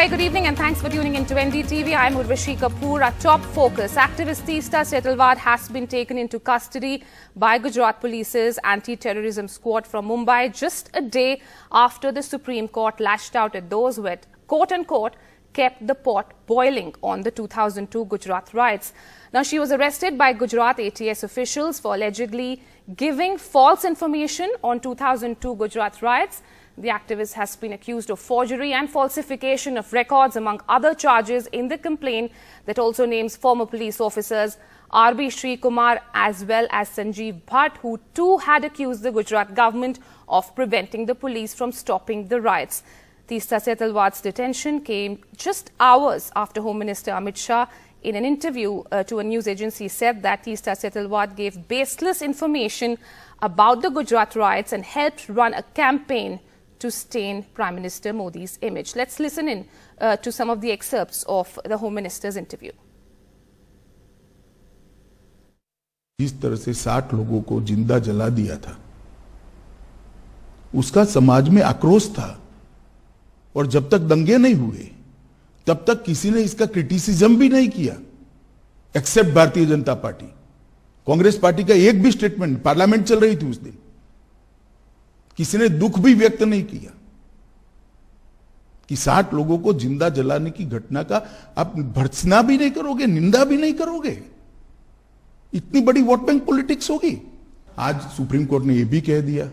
very good evening and thanks for tuning into NDTV. I'm Urvashi Kapoor. Our top focus, activist Teesta Setalvad has been taken into custody by Gujarat Police's anti-terrorism squad from Mumbai just a day after the Supreme Court lashed out at those who had, quote-unquote, kept the pot boiling on the 2002 Gujarat riots. Now, she was arrested by Gujarat ATS officials for allegedly giving false information on 2002 Gujarat riots. The activist has been accused of forgery and falsification of records, among other charges in the complaint that also names former police officers R.B. Sri Kumar as well as Sanjeev Bhatt, who too had accused the Gujarat government of preventing the police from stopping the riots. Teesta Setalvad's detention came just hours after Home Minister Amit Shah, in an interview to a news agency, said that Teesta Setalvad gave baseless information about the Gujarat riots and helped run a campaign to stain Prime Minister Modi's image. Let's listen in to some of the excerpts of the Home Minister's interview. जिस तरह से 60 लोगों को जिंदा जला दिया था, उसका समाज में आक्रोश था और जब तक दंगे नहीं हुए तब तक किसी ने इसका क्रिटिसिज्म भी नहीं किया, accept Bharatiya Janata party. Congress party का एक भी स्टेटमेंट, पार्लियामेंट चल रही थी उस दिन, किसी ने दुख भी व्यक्त नहीं किया कि 60 लोगों को जिंदा जलाने की घटना का आप भर्त्सना भी नहीं करोगे, निंदा भी नहीं करोगे। इतनी बड़ी वोट बैंक पॉलिटिक्स होगी। आज सुप्रीम कोर्ट ने यह भी कह दिया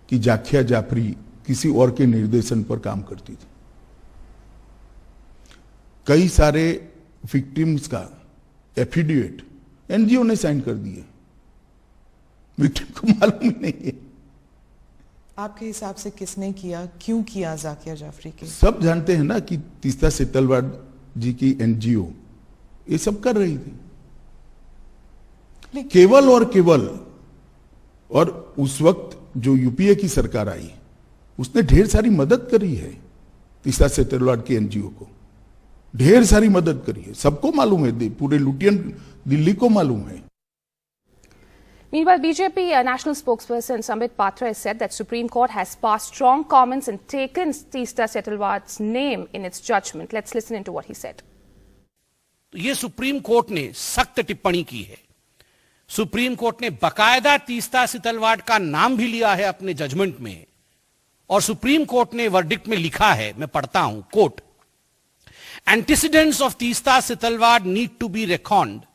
कि जाकिया जाफरी किसी और के निर्देशन पर काम करती थी। कई सारे विक्टिम्स का एफिडेविट एनजीओ ने साइन कर दिए, विक्टिम को मालूम ही नहीं है। आपके हिसाब से किसने किया, क्यों किया जाकिया जाफरी के? सब जानते हैं ना कि तीस्ता सेतलवाड जी की एनजीओ ये सब कर रही थी, केवल और केवल। और उस वक्त जो यूपीए की सरकार आई उसने ढेर सारी मदद करी है तीस्ता सेतलवाड की एनजीओ को, ढेर सारी मदद करी है, सबको मालूम है, पूरे लुटियन दिल्ली को मालूम है। Meanwhile, BJP national spokesperson Sambit Patra has said that Supreme Court has passed strong comments and taken Teesta Setalvad's name in its judgment. Let's listen into what he said. ये सुप्रीम कोर्ट ने सख्त टिप्पणी की है। Supreme court ने बकायदा तीस्ता सेतलवाड का नाम भी लिया है अपने जजमेंट में, और सुप्रीम कोर्ट ने वर्डिक्ट में लिखा है, मैं पढ़ता हूं, coat, antecedents of Teesta Setalvad need to be reckoned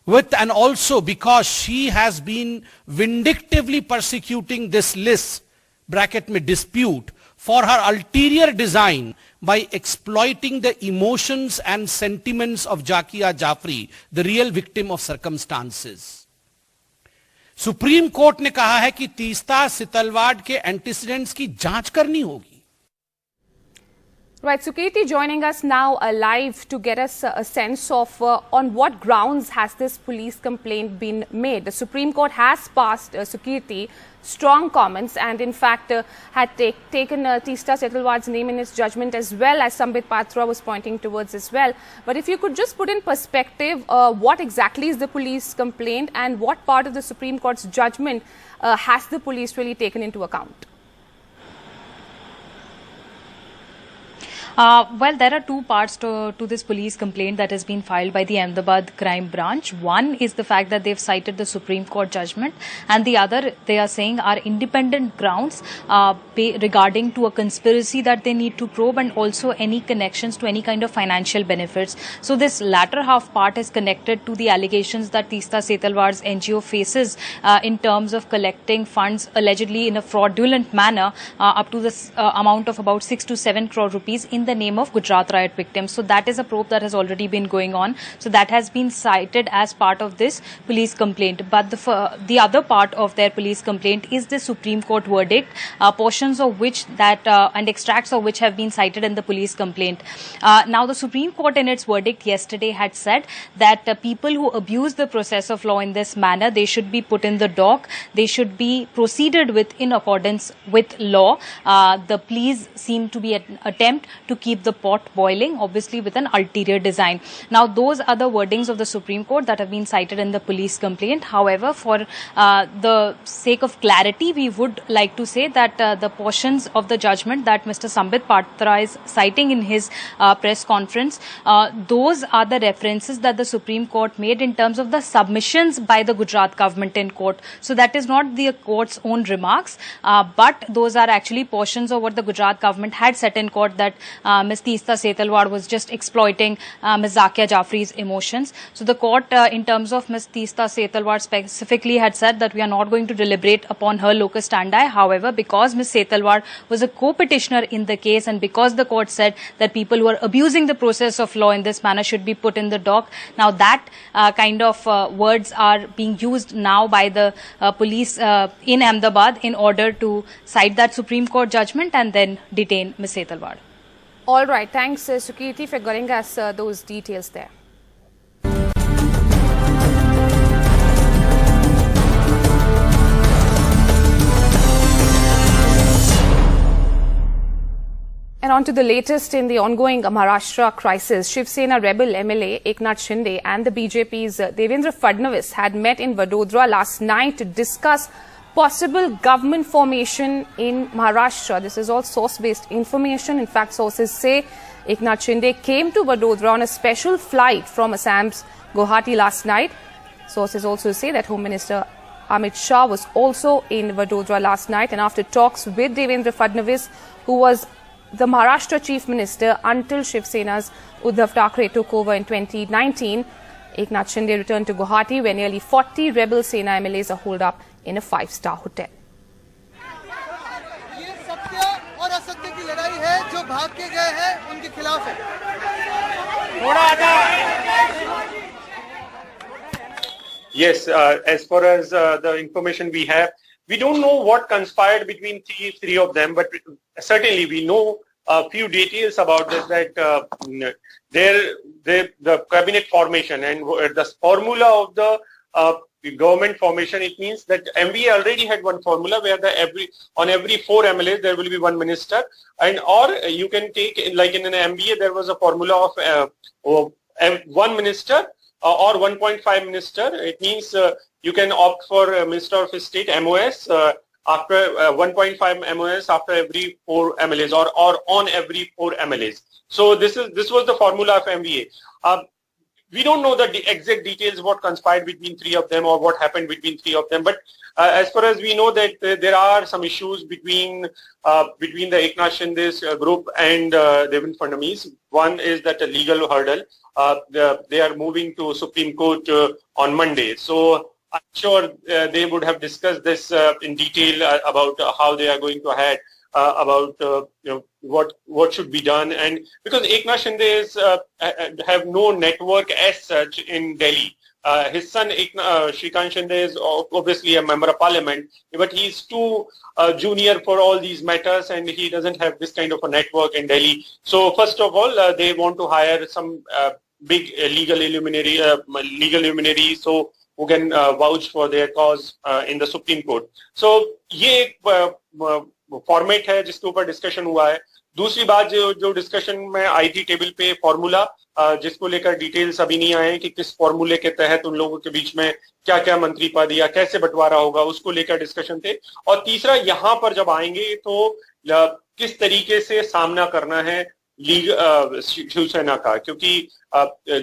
with, and also because she has been vindictively persecuting this list, bracket mein dispute, for her ulterior design by exploiting the emotions and sentiments of Jakia Jafri, the real victim of circumstances. Supreme court ने कहा है कि तीस्ता सेतलवाड के antecedents की जांच करनी होगी। Right, Sukirti joining us now live to get us a sense of on what grounds has this police complaint been made. The Supreme Court has passed, Sukirti, strong comments and in fact had taken Teesta Setalvad's name in its judgment, as well as Sambit Patra was pointing towards as well. But if you could just put in perspective what exactly is the police complaint and what part of the Supreme Court's judgment has the police really taken into account? Well, there are two parts to this police complaint that has been filed by the Ahmedabad Crime Branch. One is the fact that they've cited the Supreme Court judgment, and the other, they are saying, are independent grounds regarding to a conspiracy that they need to probe, and also any connections to any kind of financial benefits. So this latter half part is connected to the allegations that Teesta Setalvad's NGO faces in terms of collecting funds allegedly in a fraudulent manner up to the amount of about 6 to 7 crore rupees in the name of Gujarat riot victims. So that is a probe that has already been going on. So that has been cited as part of this police complaint. But the other part of their police complaint is the Supreme Court verdict, portions of which and extracts of which have been cited in the police complaint. Now the Supreme Court in its verdict yesterday had said that people who abuse the process of law in this manner, they should be put in the dock, they should be proceeded with in accordance with law. The pleas seem to be an attempt to to keep the pot boiling, obviously with an ulterior design. Now, those are the wordings of the Supreme Court that have been cited in the police complaint. However, for the sake of clarity, we would like to say that the portions of the judgment that Mr. Sambit Patra is citing in his press conference, those are the references that the Supreme Court made in terms of the submissions by the Gujarat government in court. So that is not the court's own remarks, but those are actually portions of what the Gujarat government had said in court, that Ms. Teesta Setalvad was just exploiting Ms. Zakia Jafri's emotions. So the court, in terms of Ms. Teesta Setalvad specifically, had said that we are not going to deliberate upon her locus standi. However, because Ms. Setalvad was a co-petitioner in the case, and because the court said that people who are abusing the process of law in this manner should be put in the dock, now that kind of words are being used now by the police in Ahmedabad in order to cite that Supreme Court judgment and then detain Ms. Setalvad. All right. Thanks, Sukirti, for getting us those details there. And on to the latest in the ongoing Maharashtra crisis. Shiv Sena rebel MLA Eknath Shinde and the BJP's Devendra Fadnavis had met in Vadodara last night to discuss possible government formation in Maharashtra. This is all source-based information. In fact, sources say Eknath Shinde came to Vadodara on a special flight from Assam's Guwahati last night. Sources also say that Home Minister Amit Shah was also in Vadodara last night, and after talks with Devendra Fadnavis, who was the Maharashtra Chief Minister until Shiv Sena's Uddhav Thackeray took over in 2019, Eknath Shinde returned to Guwahati, where nearly 40 rebel Sena MLAs are holed up in a 5-star hotel. ये सत्य और असत्य की लड़ाई है, जो भाग के गए हैं उनके खिलाफ है। Yes, as far as the information we have, we don't know what conspired between three of them, but certainly we know a few details about this, that the cabinet formation and the formula of the government formation, it means that MVA already had one formula where on every 4 MLAs there will be one minister, and or you can take, like in an MBA there was a formula of one minister or 1.5 minister. It means you can opt for Minister of State MOS after 1.5 MOS after every 4 MLAs or on every 4 MLAs. So this was the formula of MVA. We don't know the exact details what conspired between 3 of them or what happened between 3 of them, but as far as we know that there are some issues between the Eknath Shinde's group and Devendra Fadnavis. One is that a legal hurdle. They are moving to Supreme Court on Monday. So I'm sure they would have discussed this in detail about how they are going to ahead, about what should be done, and because Eknath Shinde have no network as such in Delhi. His son Shrikant Shinde is obviously a member of parliament, but he's too junior for all these matters, and he doesn't have this kind of a network in Delhi. So first of all, they want to hire some big legal luminary, so who can vouch for their cause in the Supreme Court. So ये एक format है जिसके ऊपर discussion हुआ है. दूसरी बात जो डिस्कशन में आई थी टेबल पे, फॉर्मूला जिसको लेकर डिटेल्स अभी नहीं आए कि किस फॉर्मूले के तहत उन लोगों के बीच में क्या क्या मंत्री पद या कैसे बंटवारा होगा, उसको लेकर डिस्कशन थे. और तीसरा, यहाँ पर जब आएंगे तो किस तरीके से सामना करना है शिवसेना का, क्योंकि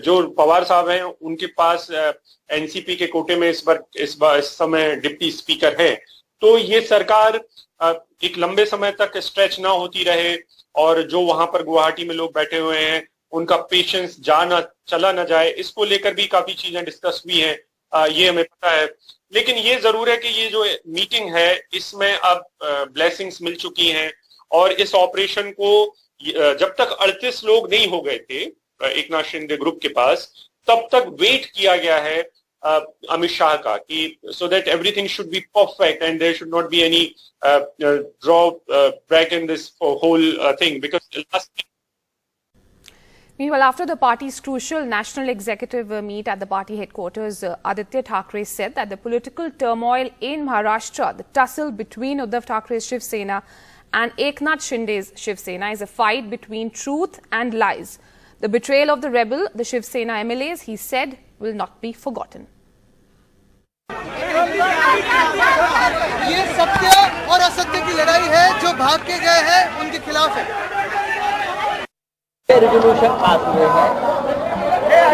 जो पवार साहब हैं उनके पास एनसीपी के कोटे में इस समय डिप्टी स्पीकर है, तो ये सरकार एक लंबे समय तक स्ट्रेच ना होती रहे और जो वहां पर गुवाहाटी में लोग बैठे हुए हैं उनका पेशेंस चला ना जाए, इसको लेकर भी काफी चीजें डिस्कस हुई हैं, ये हमें पता है. लेकिन ये जरूर है कि ये जो मीटिंग है इसमें अब ब्लेसिंग्स मिल चुकी हैं और इस ऑपरेशन को जब तक 38 लोग नहीं हो गए थे एकनाथ शिंदे ग्रुप के पास, तब तक वेट किया गया है अमित शाह का कि so that everything should be perfect and there should not be any drawback in this whole thing, because Meanwhile, after the party's crucial national executive meet at the party headquarters, Aditya Thackeray said that the political turmoil in Maharashtra, the tussle between Uddhav Thackeray's Shiv Sena and Eknath Shinde's Shiv Sena is a fight between truth and lies. The betrayal of the rebel, the Shiv Sena MLAs, he said, will not be forgotten. ये सत्य और असत्य की लड़ाई है जो भाग के गए हैं उनके खिलाफ है। रेजोल्यूशन पास हुए हैं,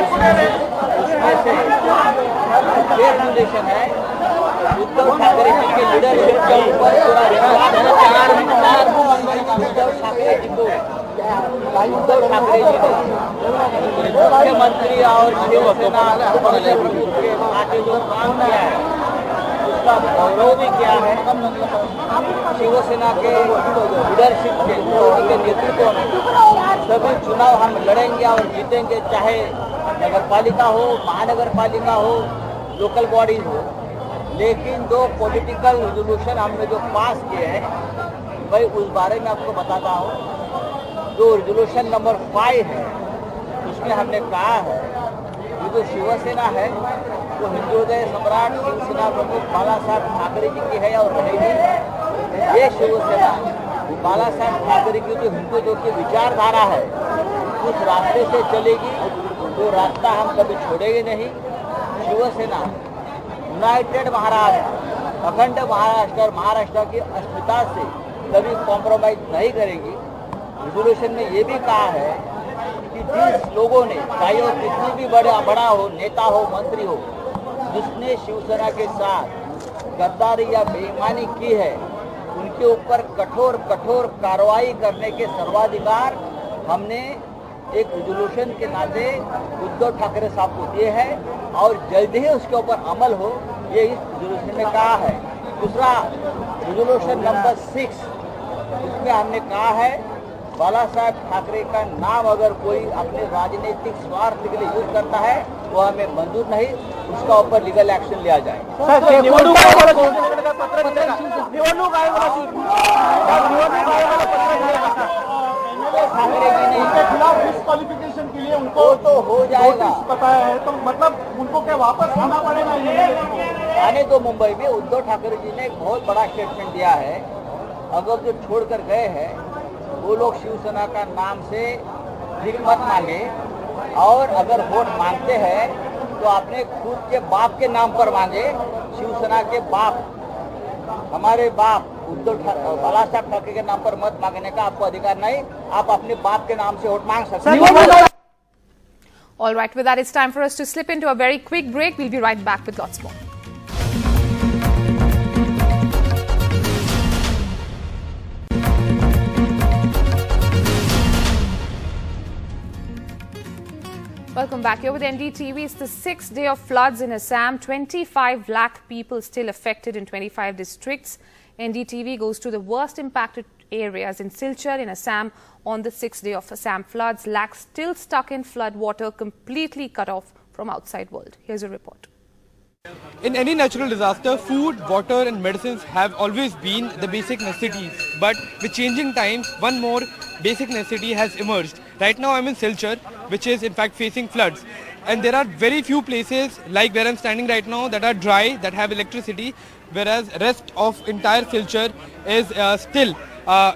उसमें से रेजोल्यूशन है उद्धव ठाकरे जी के लीडरशिप के ऊपर पूरा उद्धव ठाकरे जी को उद्धव ठाकरे जी ने मुख्यमंत्री और शिवसेना के आगे जो काम किया है उसका गौरव भी किया है। शिवसेना के लीडरशिप के नेतृत्व में सभी चुनाव हम लड़ेंगे और जीतेंगे, चाहे नगर पालिका हो, महानगर पालिका हो, लोकल बॉडीज हो। लेकिन जो पॉलिटिकल रेजोल्यूशन हमने जो पास किए हैं भाई उस बारे में आपको बताता हूँ। जो रेजोल्यूशन नंबर 5 है उसमें हमने कहा है कि जो शिवसेना है वो हिंदुदय सम्राट शिवसेना प्रमुख बाला साहब ठाकरे जी की है और रहेगी। ये शिवसेना बाला साहब ठाकरे की जो हिंदुत्व की विचारधारा है उस रास्ते से चलेगी, जो रास्ता हम कभी छोड़ेंगे नहीं। शिवसेना यूनाइटेड महाराष्ट्र, अखंड महाराष्ट्र और महाराष्ट्र की अस्मिता से कभी कॉम्प्रोमाइज नहीं करेगी। रेजोल्यूशन में ये भी कहा है कि जिस लोगों ने, चाहे वो कितनी भी बड़ा हो, नेता हो, मंत्री हो, जिसने शिवसेना के साथ गद्दारी या बेईमानी की है उनके ऊपर कठोर कार्रवाई करने के सर्वाधिकार हमने एक रेजोल्यूशन के नाते उद्धव ठाकरे साहब को दिए है और जल्द ही उसके ऊपर अमल हो, ये इस रेजोल्यूशन में कहा है। दूसरा रेजोल्यूशन नंबर 6 उसमें हमने कहा है बाला साहब ठाकरे का नाम अगर कोई अपने राजनीतिक स्वार्थ के लिए यूज करता है वो हमें मंजूर नहीं, उसका ऊपर लीगल एक्शन लिया जाए। डिस्क्वालिफिकेशन के लिए उनको तो हो जाएगा बताया है, तो मतलब उनको क्या वापस आना पड़ेगा? आने तो मुंबई में उद्धव ठाकरे जी ने एक बहुत बड़ा स्टेटमेंट दिया है, अगर जो छोड़कर गए हैं वो लोग शिवसेना का नाम से भीख मत मांगे और अगर वोट मांगते हैं तो अपने खुद के बाप के नाम पर मांगे। शिवसेना के बाप, हमारे बाप उद्धव बाला साहब ठाकरे के नाम पर मत मांगने का आपको अधिकार नहीं, आप अपने बाप के नाम से वोट मांग सकते हैं। All right, with that, it's time for us to slip into a very quick break. We'll be right back with lots more. Welcome back. Here with NDTV. It's the 6th day of floods in Assam. 25 lakh people still affected in 25 districts. NDTV goes to the worst impacted areas in Silchar in Assam on the 6th day of Assam floods. Lakhs still stuck in flood water, completely cut off from outside world. Here's a report. In any natural disaster, food, water and medicines have always been the basic necessities. But with changing times, one more basic necessity has emerged. Right now I'm in Silchar, which is in fact facing floods. And there are very few places like where I'm standing right now that are dry, that have electricity, whereas rest of entire Silchar is still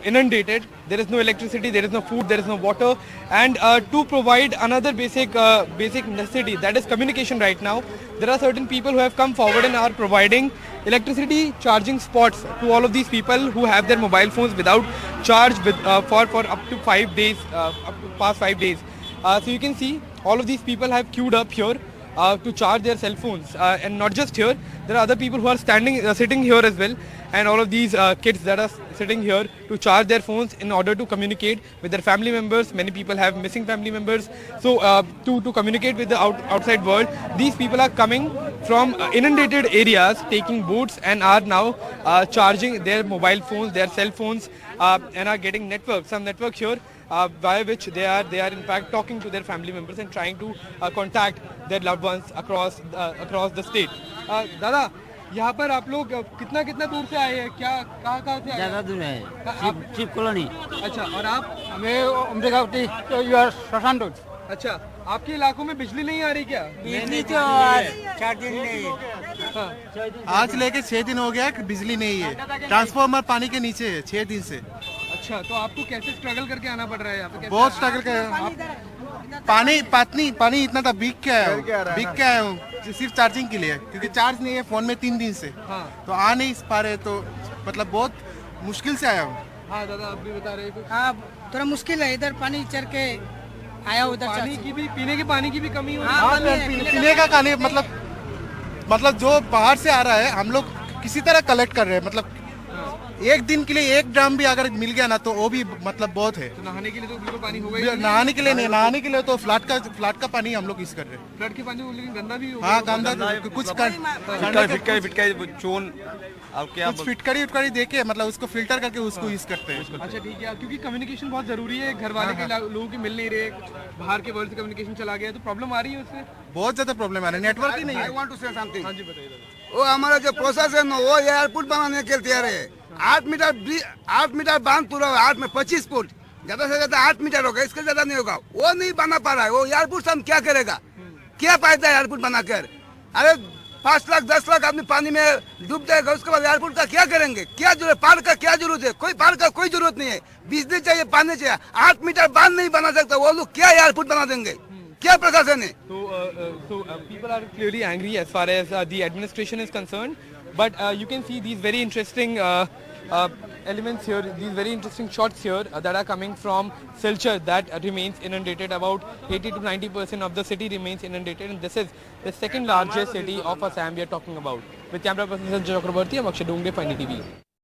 inundated. There is no electricity, there is no food, there is no water. And to provide another basic necessity, that is communication right now, there are certain people who have come forward and are providing electricity charging spots to all of these people who have their mobile phones without charge for up to 5 days, up to past 5 days. So you can see all of these people have queued up here to charge their cell phones, and not just here, there are other people who are sitting here as well, and all of these kids that are sitting here to charge their phones in order to communicate with their family members. Many people have missing family members, so to communicate with the outside world, these people are coming from inundated areas, taking boats, and are now charging their mobile phones, their cell phones, and are getting some network here, via which they are in fact talking to their family members and trying to contact their loved ones across the state. Dada, यहाँ पर आप लोग कितना दूर से आए हैं? कहाँ से आए? ज़्यादा दूर है, चिप कॉलोनी। अच्छा, और आप? मैं उम्रगावती, शशान रोड। अच्छा, आपके इलाकों में बिजली नहीं आ रही क्या? बिजली तो आज 4 दिन नहीं, आज लेके 6 दिन हो गया कि बिजली नहीं है, ट्रांसफार्मर पानी के नीचे है 6 दिन से। अच्छा, तो आपको कैसे स्ट्रगल करके आना पड़ रहा है यहाँ पे? बहुत स्ट्रगल कर, पानी इतना था, बिक के आया हूँ सिर्फ चार्जिंग के लिए, क्योंकि चार्ज नहीं है फोन में 3 दिन से। तो आ नहीं पा रहे, तो मतलब बहुत मुश्किल से आया हूँ। हाँ दादा, आप भी बता रहे हैं कुछ? हाँ, थोड़ा मुश्किल है, इधर पानी चढ़ के आया उधर। पानी की भी, पीने के पानी की भी कमी हो रही है। पीने का पानी मतलब जो बाहर से आ रहा है, हम लोग किसी तरह कलेक्ट कर रहे हैं। मतलब एक दिन के लिए 1 ड्राम भी अगर मिल गया ना तो वो भी मतलब बहुत है। तो नहाने के लिए तो बिल्कुल पानी होगा ही नहीं। नहाने के लिए नहीं, नहाने के लिए तो फ्लैट का पानी हम लोग यूज कर रहे हैं। फ्लड के पानी लेकिन गंदा भी होगा। हाँ, गंदा कुछ फिटकरी दे के मतलब उसको फिल्टर करके उसको यूज करते हैं। अच्छा ठीक है, क्योंकि कम्युनिकेशन बहुत जरूरी है, घर वाले के लोगों की मिल नहीं रहे, बाहर के वर्ल्ड से कम्युनिकेशन चला गया, तो प्रॉब्लम आ रही है उससे? बहुत ज्यादा प्रॉब्लम आ रही है, नेटवर्क ही नहीं है। हाँ जी, बताइए। वो हमारा जो प्रशासन वो एयरपोर्ट बनाने के लिए तैयार है। 8 मीटर बांध पूरा 8 में 25 फुट, ज्यादा से ज्यादा 8 मीटर होगा, इसके ज्यादा नहीं होगा। वो नहीं बना पा रहा है। वो एयरपोर्ट से हम क्या करेगा, क्या फायदा है एयरपोर्ट बनाकर? अरे 5 लाख 10 लाख आदमी पानी में डूब जाएगा, उसके बाद एयरपोर्ट का क्या करेंगे? क्या जरूरत, पार्क का क्या जरूरत है? पार्क का कोई जरूरत नहीं है। बिजली चाहिए, पानी चाहिए, 8 मीटर बांध नहीं बना सकता। वो लोग क्या एयरपोर्ट बना देंगे? क्या प्रशासन है? So people are clearly angry as far as the administration is concerned, but you can see these very interesting elements here, these very interesting shots here that are coming from Silchar that remains inundated. About 80 to 90% of the city remains inundated, and this is the second largest city of Assam we are talking about. With camera person Sanjay Chakraborty, I'm Akshay Dongde for NDTV.